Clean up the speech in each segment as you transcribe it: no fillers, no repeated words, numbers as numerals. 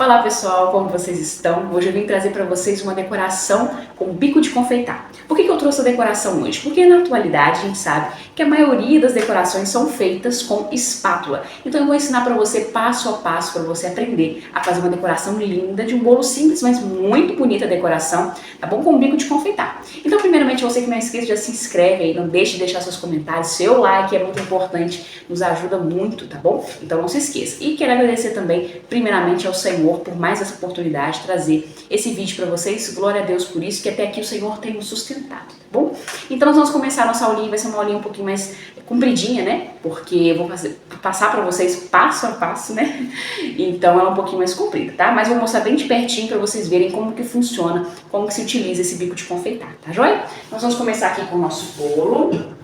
Olá pessoal, como vocês estão? Hoje eu vim trazer para vocês uma decoração com bico de confeitar. Por que eu trouxe a decoração hoje? Porque na atualidade a gente sabe que a maioria das decorações são feitas com espátula. Então eu vou ensinar para você passo a passo para você aprender a fazer uma decoração linda de um bolo simples, mas muito bonita a decoração, tá bom? Com bico de confeitar. Então primeiramente você que não é inscrito já se inscreve aí, não deixe de deixar seus comentários, seu like é muito importante, nos ajuda muito, tá bom? Então não se esqueça. E quero agradecer também primeiramente ao Senhor por mais essa oportunidade de trazer esse vídeo para vocês. Glória a Deus por isso, que até aqui o Senhor tem nos sustentado, tá bom? Então nós vamos começar a nossa aulinha, vai ser uma aulinha um pouquinho mais compridinha, né? Porque eu vou passar para vocês passo a passo, né? Então ela é um pouquinho mais comprida, tá? Mas vou mostrar bem de pertinho para vocês verem como que funciona, como que se utiliza esse bico de confeitar, tá joia? Nós vamos começar aqui com o nosso bolo.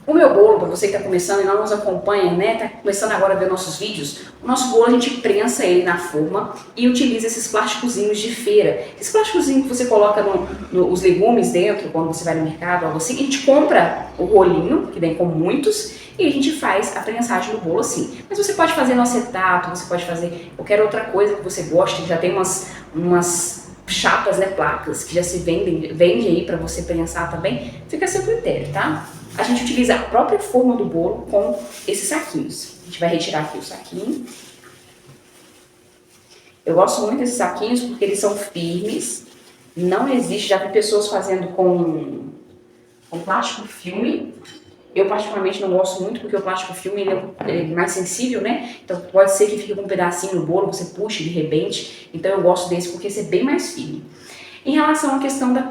O meu bolo, para você que está começando e não nos acompanha, né, está começando agora a ver nossos vídeos, o nosso bolo a gente prensa ele na forma e utiliza esses plásticozinhos de feira. Esse plásticozinho que você coloca os legumes dentro, quando você vai no mercado, algo assim, a gente compra o rolinho, que vem com muitos, e a gente faz a prensagem do bolo assim. Mas você pode fazer no acetato, você pode fazer qualquer outra coisa que você goste, já tem umas chapas, né, placas, que já se vende aí para você prensar também, fica a seu critério, tá? A gente utiliza a própria forma do bolo com esses saquinhos. A gente vai retirar aqui o saquinho. Eu gosto muito desses saquinhos porque eles são firmes. Não existe, já vi pessoas fazendo com plástico filme. Eu particularmente não gosto muito porque o plástico filme ele é mais sensível, né? Então pode ser que fique com um pedacinho no bolo, você puxe de repente. Então eu gosto desse porque esse é bem mais firme. Em relação à questão da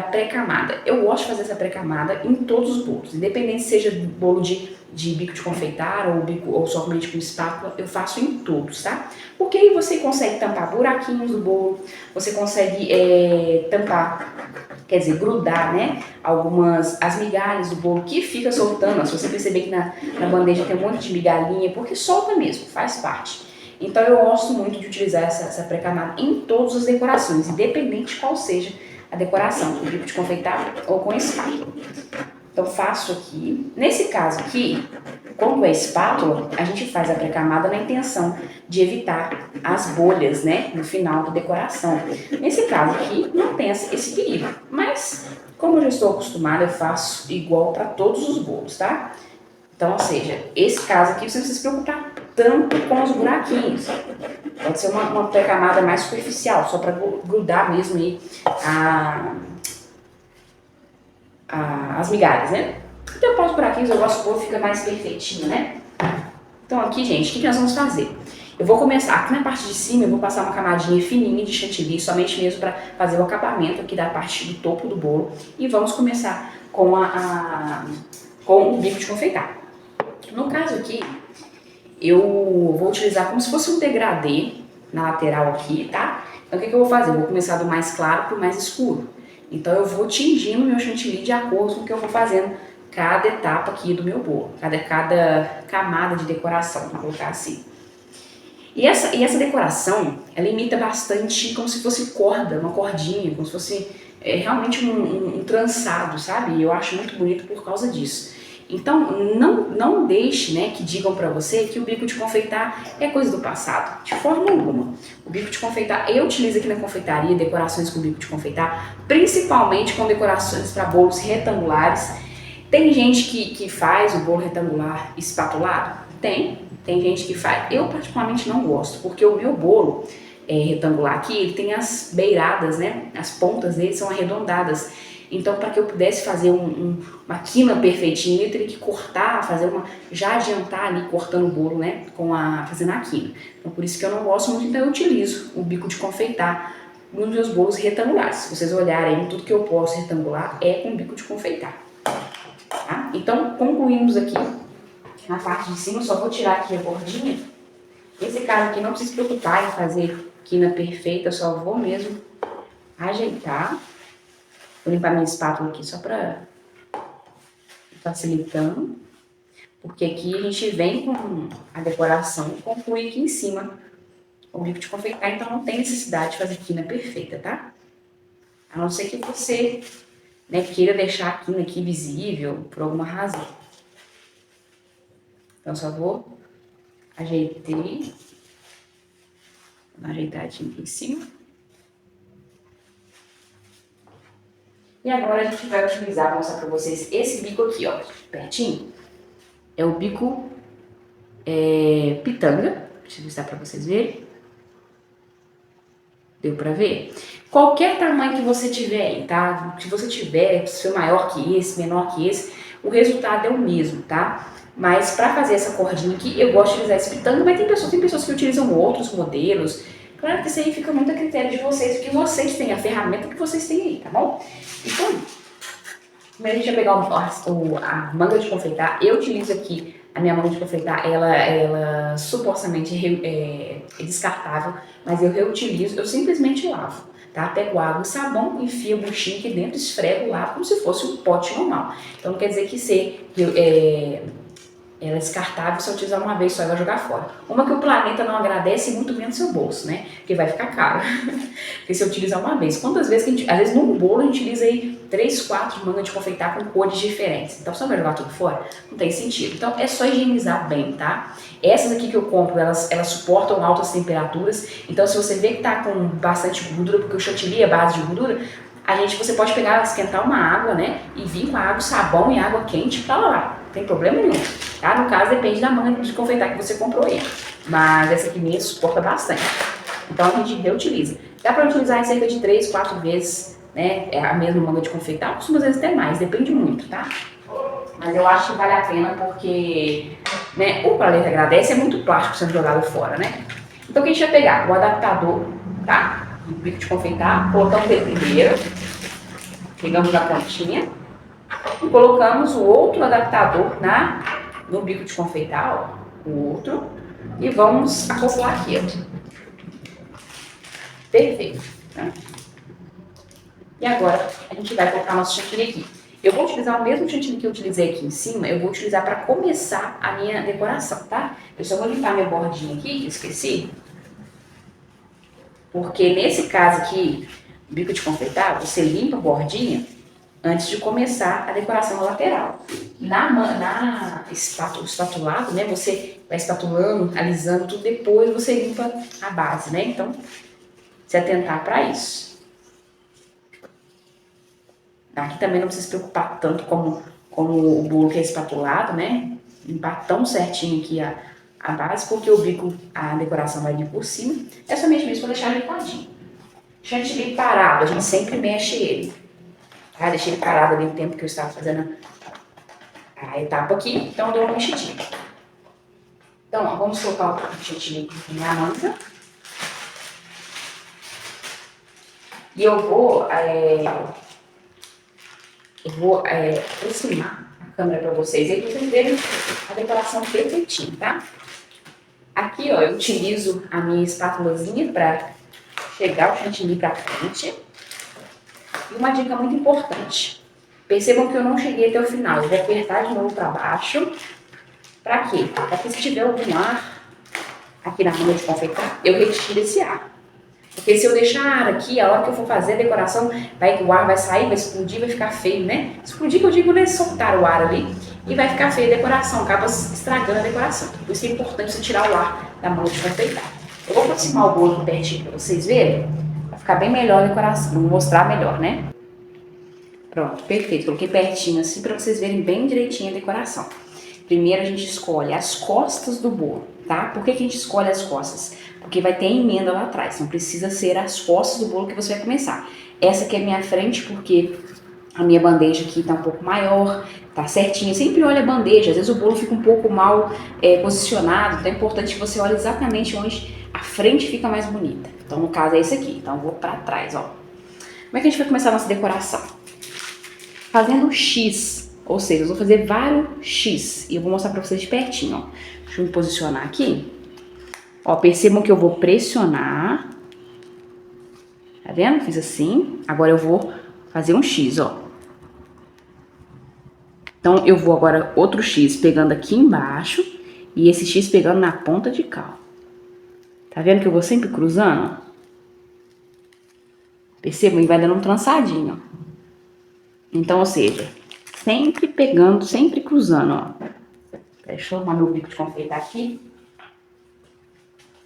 pré-camada, eu gosto de fazer essa pré-camada em todos os bolos, independente se seja bolo de bico de confeitar ou somente com espátula, eu faço em todos, tá? Porque aí você consegue tampar buraquinhos do bolo, você consegue tampar, quer dizer, grudar, né, as migalhas do bolo que fica soltando. Se você perceber que na bandeja tem um monte de migalhinha, porque solta mesmo, faz parte. Então eu gosto muito de utilizar essa pré-camada em todas as decorações, independente de qual seja a decoração, com bico de confeitar ou com espátula. Então faço aqui. Nesse caso aqui, como é espátula, a gente faz a pré-camada na intenção de evitar as bolhas, né, no final da decoração. Nesse caso aqui, não tem esse perigo, mas como eu já estou acostumada, eu faço igual para todos os bolos, tá? Então, ou seja, esse caso aqui você não precisa se preocupar tanto com os buraquinhos. Pode ser uma pré-camada mais superficial, só para grudar mesmo aí as migalhas, né? Então, para os buraquinhos eu gosto que o bolo fica mais perfeitinho, né? Então aqui, gente, o que nós vamos fazer? Eu vou começar, aqui na parte de cima, eu vou passar uma camadinha fininha de chantilly, somente mesmo para fazer o acabamento aqui da parte do topo do bolo. E vamos começar com com o bico de confeitar. No caso aqui, eu vou utilizar como se fosse um degradê na lateral aqui, tá? Então o que eu vou fazer? Eu vou começar do mais claro para o mais escuro. Então eu vou tingindo meu chantilly de acordo com o que eu vou fazendo cada etapa aqui do meu bolo, cada camada de decoração, vou colocar assim. E essa decoração, ela imita bastante como se fosse corda, uma cordinha, como se fosse realmente um trançado, sabe? E eu acho muito bonito por causa disso. Então, não deixe, né, que digam pra você que o bico de confeitar é coisa do passado, de forma alguma. O bico de confeitar, eu utilizo aqui na confeitaria decorações com bico de confeitar, principalmente com decorações para bolos retangulares. Tem gente que faz o bolo retangular espatulado? Tem gente que faz. Eu particularmente não gosto, porque o meu bolo retangular aqui, ele tem as beiradas, né, as pontas dele são arredondadas. Então, para que eu pudesse fazer uma quina perfeitinha, eu teria que cortar, já adiantar ali, cortando o bolo, né, fazendo a quina. Então, por isso que eu não gosto muito, então eu utilizo o bico de confeitar nos meus bolos retangulares. Se vocês olharem, tudo que eu posso retangular é com bico de confeitar. Tá? Então, concluímos aqui na parte de cima, só vou tirar aqui a bordinha. Nesse caso aqui, não precisa se preocupar em fazer quina perfeita, eu só vou mesmo ajeitar. Vou limpar minha espátula aqui só para facilitando, porque aqui a gente vem com a decoração e conclui aqui em cima o bico de confeitar, então não tem necessidade de fazer quina perfeita, tá? A não ser que você, né, queira deixar a quina aqui visível por alguma razão. Então só vou Ajeitei. Dá uma ajeitadinha aqui em cima. E agora a gente vai utilizar, vou mostrar pra vocês esse bico aqui, ó, pertinho. É o bico pitanga. Deixa eu mostrar pra vocês verem. Deu pra ver? Qualquer tamanho que você tiver aí, tá? Se você tiver, se for maior que esse, menor que esse, o resultado é o mesmo, tá? Mas pra fazer essa cordinha aqui, eu gosto de utilizar esse pitanga, mas tem pessoas que utilizam outros modelos. Claro que isso aí fica muito a critério de vocês, o que vocês têm, a ferramenta que vocês têm aí, tá bom? Então, primeiro a gente vai pegar a manga de confeitar. Eu utilizo aqui a minha manga de confeitar, ela supostamente é descartável, mas eu reutilizo, eu simplesmente lavo, tá? Pego água e sabão, enfio a buchinha aqui dentro, esfrego lá como se fosse um pote normal. Então não quer dizer que ela é descartável, se eu utilizar uma vez só, ela vai jogar fora. Uma que o planeta não agradece, muito menos seu bolso, né? Porque vai ficar caro. Porque se eu utilizar uma vez. Quantas vezes que a gente, às vezes num bolo a gente utiliza aí 3, 4 mangas de confeitar com cores diferentes. Então só vai jogar tudo fora? Não tem sentido. Então é só higienizar bem, tá? Essas aqui que eu compro, elas suportam altas temperaturas. Então se você vê que tá com bastante gordura, porque o chantilly é base de gordura, você pode pegar, esquentar uma água, né? E vir com a água, sabão e água quente pra lá. Não tem problema nenhum, tá? No caso, depende da manga de confeitar que você comprou aí. Mas essa aqui mesmo suporta bastante. Então a gente reutiliza. Dá pra utilizar em cerca de 3, 4 vezes, né? A mesma manga de confeitar, costuma às vezes até mais, depende muito, tá? Mas eu acho que vale a pena porque, né, o planeta agradece, é muito plástico sendo jogado fora, né? Então o que a gente vai pegar? O adaptador, tá? O bico de confeitar, colocamos ele primeiro, pegamos a pontinha e colocamos o outro adaptador no bico de confeitar, ó, o outro, e vamos acoplar aqui, ó. Perfeito. Tá? E agora a gente vai colocar nosso chantilly aqui. Eu vou utilizar o mesmo chantilly que eu utilizei aqui em cima, eu vou utilizar para começar a minha decoração, tá? Eu só vou limpar minha bordinha aqui, que eu esqueci. Porque nesse caso aqui, bico de confeitar, você limpa a bordinha antes de começar a decoração lateral. Na espatulado, né, você vai espatulando, alisando tudo, depois você limpa a base, né? Então, se atentar para isso. Aqui também não precisa se preocupar tanto como o bolo que é espatulado, né? Limpar tão certinho aqui a base, porque o bico, a decoração vai vir por cima. É somente mesmo para deixar limpadinho. Chantilly parado, a gente sempre mexe ele. Tá? Deixei ele parado ali o tempo que eu estava fazendo a etapa aqui, então eu dou uma mexidinha. Então, ó, vamos colocar o chantilly aqui na manga. E eu vou aproximar a câmera para vocês aí, para vocês verem a decoração perfeitinha, tá? Aqui, ó, eu utilizo a minha espátulazinha para chegar o chantilly para frente. E uma dica muito importante. Percebam que eu não cheguei até o final. Eu vou apertar de novo para baixo. Para quê? Para que se tiver algum ar aqui na manga de confeitar, eu retiro esse ar. Porque se eu deixar ar aqui, a hora que eu for fazer a decoração, o ar vai sair, vai explodir, vai ficar feio, né? Explodir que eu digo, né? Soltar o ar ali e vai ficar feia a decoração, acaba estragando a decoração. Por isso que é importante você tirar o ar da manga de confeitar. Eu vou aproximar o bolo pertinho para vocês verem, vai ficar bem melhor a decoração, vou mostrar melhor, né? Pronto, perfeito. Coloquei pertinho assim para vocês verem bem direitinho a decoração. Primeiro a gente escolhe as costas do bolo, tá? Por que a gente escolhe as costas? Porque vai ter emenda lá atrás, não precisa ser as costas do bolo que você vai começar. Essa aqui é a minha frente porque a minha bandeja aqui tá um pouco maior, tá certinha. Sempre olha a bandeja, às vezes o bolo fica um pouco mal posicionado, então é importante que você olhe exatamente onde a frente fica mais bonita. Então no caso é esse aqui, então eu vou pra trás, ó. Como é que a gente vai começar a nossa decoração? Fazendo um X, ou seja, eu vou fazer vários X e eu vou mostrar pra vocês de pertinho, ó. Deixa eu me posicionar aqui. Ó, percebam que eu vou pressionar. Tá vendo? Fiz assim. Agora eu vou fazer um X, ó. Então, eu vou agora outro X pegando aqui embaixo e esse X pegando na ponta de cá. Tá vendo que eu vou sempre cruzando? Percebam? E vai dando um trançadinho, ó. Então, ou seja, sempre pegando, sempre cruzando, ó. Deixa eu arrumar meu bico de confeitar aqui.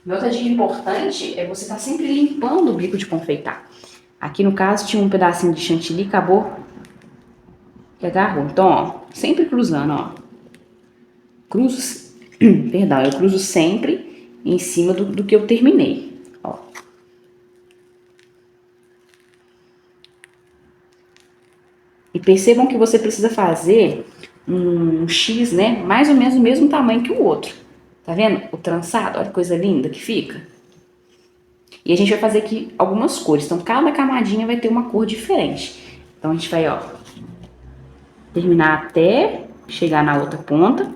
E outra dica importante é você estar sempre limpando o bico de confeitar. Aqui no caso tinha um pedacinho de chantilly, acabou que agarrou. Então, ó, sempre cruzando, ó. Cruzo, perdão, eu cruzo sempre em cima do que eu terminei, ó. E percebam que você precisa fazer um X, né? Mais ou menos o mesmo tamanho que o outro. Tá vendo? O trançado, olha que coisa linda que fica. E a gente vai fazer aqui algumas cores. Então, cada camadinha vai ter uma cor diferente. Então, a gente vai, ó, terminar até chegar na outra ponta.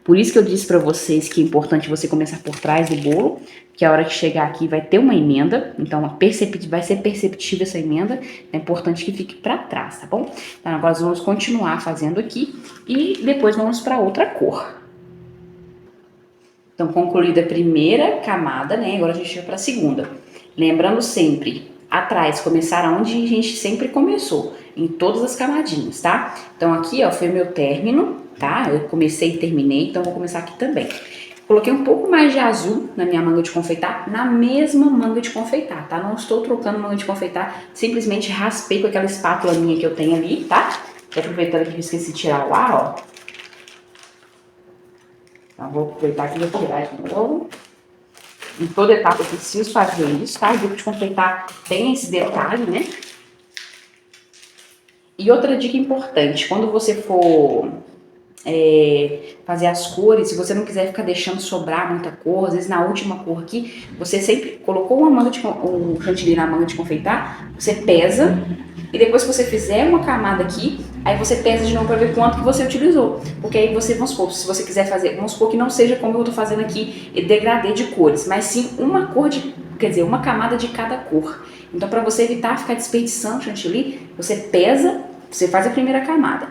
Por isso que eu disse pra vocês que é importante você começar por trás do bolo, que a hora que chegar aqui vai ter uma emenda, então vai ser perceptível essa emenda, é importante que fique pra trás, tá bom? Então agora nós vamos continuar fazendo aqui e depois vamos pra outra cor. Então concluída a primeira camada, né, agora a gente vai pra segunda. Lembrando sempre, atrás, começar onde a gente sempre começou, em todas as camadinhas, tá? Então aqui, ó, foi o meu término, tá? Eu comecei e terminei, então vou começar aqui também. Coloquei um pouco mais de azul na minha manga de confeitar, na mesma manga de confeitar, tá? Não estou trocando manga de confeitar, simplesmente raspei com aquela espátula minha que eu tenho ali, tá? E aproveitando que eu esqueci de tirar o ar, ó. Então vou aproveitar aqui e vou tirar de novo. Em toda etapa eu preciso fazer isso, tá? O bico de confeitar tem esse detalhe, né? E outra dica importante, quando você for fazer as cores, se você não quiser ficar deixando sobrar muita cor, às vezes na última cor aqui, você sempre colocou um chantilly na manga de confeitar, você pesa, e depois que você fizer uma camada aqui, aí você pesa de novo para ver quanto que você utilizou. Porque aí você, vamos supor, se você quiser fazer, vamos supor que não seja como eu tô fazendo aqui, degradê de cores, mas sim uma cor de, quer dizer, uma camada de cada cor. Então, para você evitar ficar desperdiçando chantilly, você pesa, você faz a primeira camada.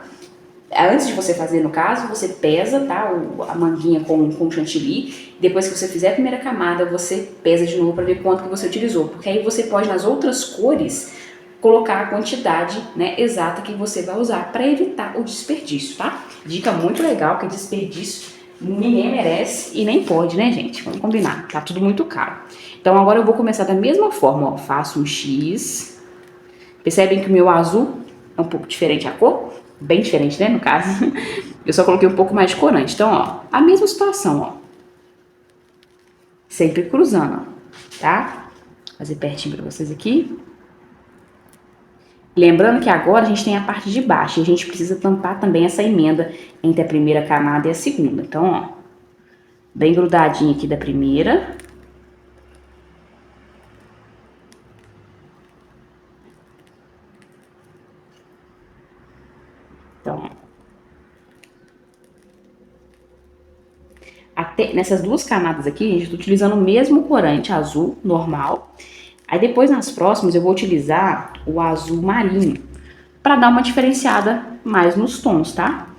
Antes de você fazer, no caso, você pesa, tá, a manguinha com chantilly. Depois que você fizer a primeira camada, você pesa de novo para ver quanto que você utilizou. Porque aí você pode, nas outras cores, colocar a quantidade, né, exata que você vai usar para evitar o desperdício, tá? Dica muito legal, que desperdício ninguém merece e nem pode, né, gente? Vamos combinar, tá tudo muito caro. Então agora eu vou começar da mesma forma, ó, faço um X. Percebem que o meu azul é um pouco diferente a cor? Bem diferente, né, no caso. Eu só coloquei um pouco mais de corante. Então, ó, a mesma situação, ó. Sempre cruzando, ó, tá? Vou fazer pertinho pra vocês aqui. Lembrando que agora a gente tem a parte de baixo e a gente precisa tampar também essa emenda entre a primeira camada e a segunda. Então, ó, bem grudadinho aqui da primeira. Então, até nessas duas camadas aqui, a gente está utilizando o mesmo corante azul normal. Aí depois nas próximas eu vou utilizar o azul marinho para dar uma diferenciada mais nos tons, tá?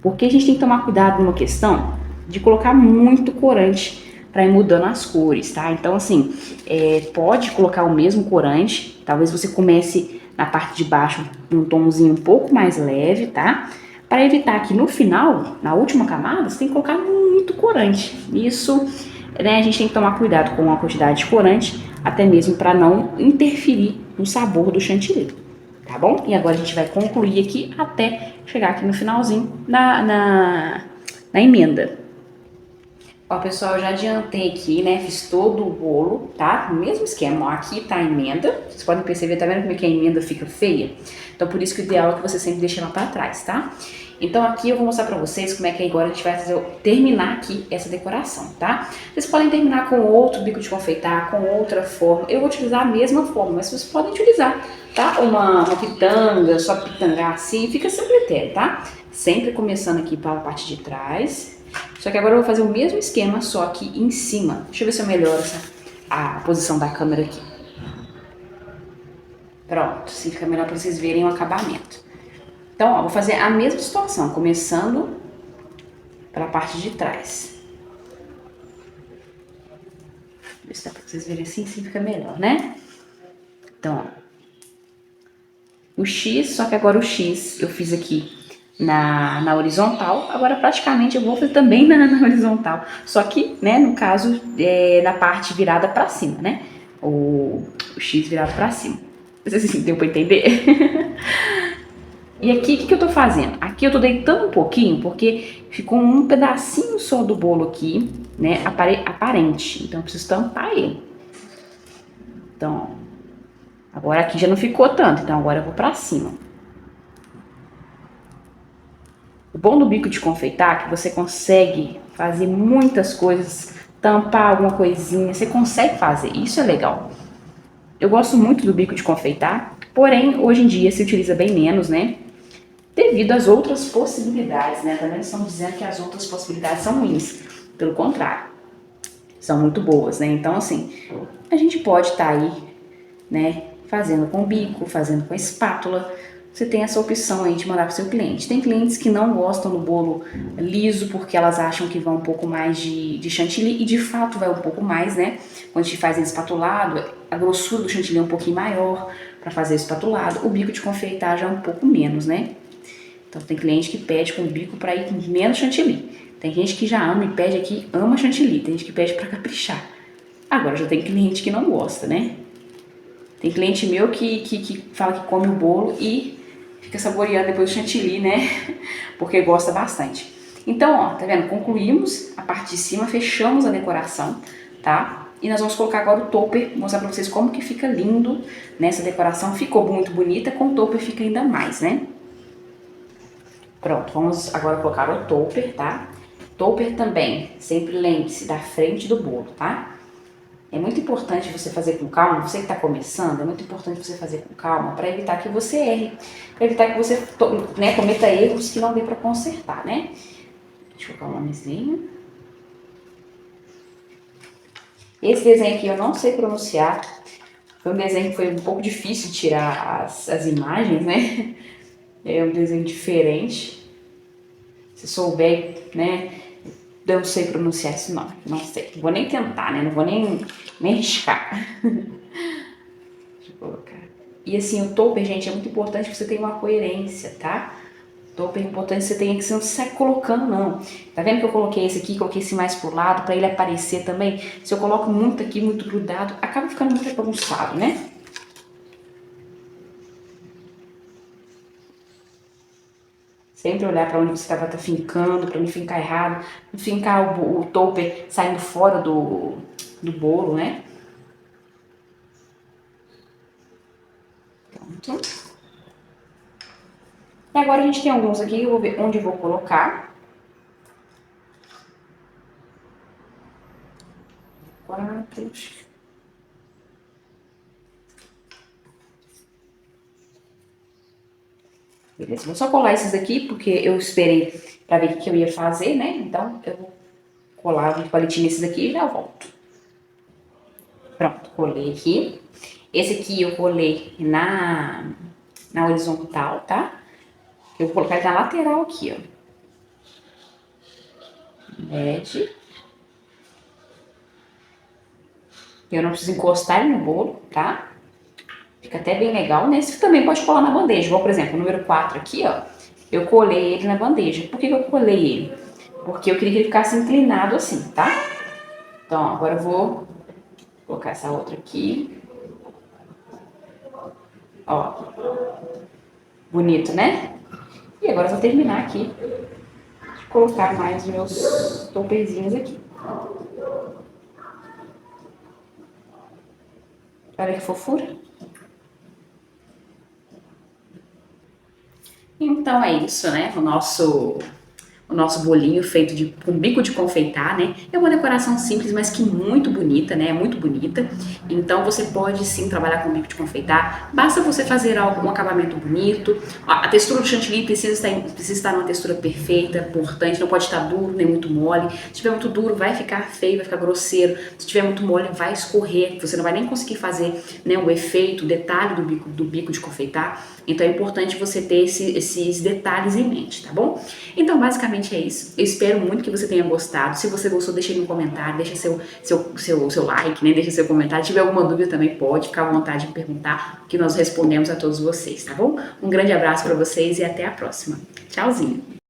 Porque a gente tem que tomar cuidado numa questão de colocar muito corante para ir mudando as cores, tá? Então assim, pode colocar o mesmo corante, talvez você comece na parte de baixo um tomzinho um pouco mais leve, tá? Para evitar que no final, na última camada, você tem que colocar muito corante. Isso, né, a gente tem que tomar cuidado com a quantidade de corante, até mesmo para não interferir no sabor do chantilly, tá bom? E agora a gente vai concluir aqui até chegar aqui no finalzinho na emenda. Ó, pessoal, eu já adiantei aqui, né, fiz todo o bolo, tá? O mesmo esquema, ó, aqui tá a emenda, vocês podem perceber, tá vendo como é que a emenda fica feia? Então, por isso que o ideal é que você sempre deixe ela pra trás, tá? Então, aqui eu vou mostrar pra vocês como é que agora a gente vai terminar aqui essa decoração, tá? Vocês podem terminar com outro bico de confeitar, com outra forma. Eu vou utilizar a mesma forma, mas vocês podem utilizar, tá? Uma pitanga, só pitangar assim, fica sempre etéreo, tá? Sempre começando aqui pela parte de trás. Só que agora eu vou fazer o mesmo esquema, só aqui em cima. Deixa eu ver se eu melhoro a posição da câmera aqui. Pronto, assim fica melhor para vocês verem o acabamento. Então, ó, vou fazer a mesma situação, começando pela parte de trás. Ver se dá para vocês verem assim fica melhor, né? Então, ó, o X, só que agora o X eu fiz aqui na horizontal. Agora praticamente eu vou fazer também na horizontal, só que, né, no caso, na parte virada para cima, né, o X virado para cima. Não sei se deu para entender. E aqui, o que eu tô fazendo? Aqui eu tô deitando um pouquinho, porque ficou um pedacinho só do bolo aqui, né, aparente. Então eu preciso tampar ele. Então, agora aqui já não ficou tanto, então agora eu vou pra cima. O bom do bico de confeitar é que você consegue fazer muitas coisas, tampar alguma coisinha, você consegue fazer, isso é legal. Eu gosto muito do bico de confeitar, porém hoje em dia se utiliza bem menos, né? Devido às outras possibilidades, né? Também estão dizendo que as outras possibilidades são ruins, pelo contrário, são muito boas, né? Então assim, a gente pode estar aí, né, fazendo com bico, fazendo com espátula. Você tem essa opção aí de mandar para o seu cliente. Tem clientes que não gostam do bolo liso porque elas acham que vai um pouco mais de chantilly, e de fato vai um pouco mais, né? Quando a gente faz ele espatulado, a grossura do chantilly é um pouquinho maior para fazer espatulado. O bico de confeitar já é um pouco menos, né? Então tem cliente que pede com bico para ir com menos chantilly. Tem gente que já ama e pede aqui, ama chantilly. Tem gente que pede para caprichar. Agora já tem cliente que não gosta, né? Tem cliente meu que fala que come o bolo e fica saboreando depois o chantilly, né? Porque gosta bastante. Então, ó, tá vendo? Concluímos a parte de cima, fechamos a decoração, tá? E nós vamos colocar agora o topper, mostrar pra vocês como que fica lindo nessa decoração. Ficou muito bonita, com o topper fica ainda mais, né? Pronto, vamos agora colocar o topper, tá? Topper também, sempre lembre-se da frente do bolo, tá? É muito importante você fazer com calma, você que está começando, é muito importante você fazer com calma para evitar que você erre, para evitar que você, né, cometa erros que não dê para consertar, né? Deixa eu colocar um nomezinho. Esse desenho aqui eu não sei pronunciar, foi um desenho que foi um pouco difícil de tirar as imagens, né? É um desenho diferente. Se souber, né? Eu não sei pronunciar esse nome, não sei. Não vou nem tentar, né? Não vou nem arriscar. Deixa eu colocar. E assim, o topper, gente, é muito importante que você tenha uma coerência, tá? O topper é importante que você tenha, que você não sai colocando, não. Tá vendo que eu coloquei esse aqui, coloquei esse mais pro lado, pra ele aparecer também? Se eu coloco muito aqui, muito grudado, acaba ficando muito bagunçado, né? Sempre olhar para onde você tá fincando, para não fincar errado, não fincar o topper saindo fora do bolo, né? Pronto. E agora a gente tem alguns aqui, eu vou ver onde eu vou colocar. 4. Beleza, vou só colar esses aqui, porque eu esperei para ver o que eu ia fazer, né? Então, eu vou colar o palitinho nesses aqui e já volto. Pronto, colei aqui. Esse aqui eu colei na horizontal, tá? Eu vou colocar ele na lateral aqui, ó. Mede. Eu não preciso encostar ele no bolo, tá? Fica até bem legal, né? Você também pode colar na bandeja. Igual, por exemplo, o número 4 aqui, ó. Eu colei ele na bandeja. Por que eu colei ele? Porque eu queria que ele ficasse inclinado assim, tá? Então, agora eu vou colocar essa outra aqui. Ó. Bonito, né? E agora eu vou terminar aqui de colocar mais meus topperzinhos aqui. Olha que fofura. Então é isso, né? O nosso bolinho feito com bico de confeitar, né? É uma decoração simples, mas que muito bonita, né? É muito bonita. Então você pode sim trabalhar com bico de confeitar. Basta você fazer um acabamento bonito. A textura do chantilly precisa estar numa textura perfeita, importante. Não pode estar duro nem muito mole. Se estiver muito duro, vai ficar feio, vai ficar grosseiro. Se estiver muito mole, vai escorrer. Você não vai nem conseguir fazer, né, o efeito, o detalhe do bico de confeitar. Então é importante você ter esses detalhes em mente, tá bom? Então basicamente basicamente é isso. Eu espero muito que você tenha gostado. Se você gostou, deixa aí no comentário, deixa seu like, né? Deixa seu comentário. Se tiver alguma dúvida também pode ficar à vontade de perguntar, que nós respondemos a todos vocês, tá bom? Um grande abraço para vocês e até a próxima. Tchauzinho!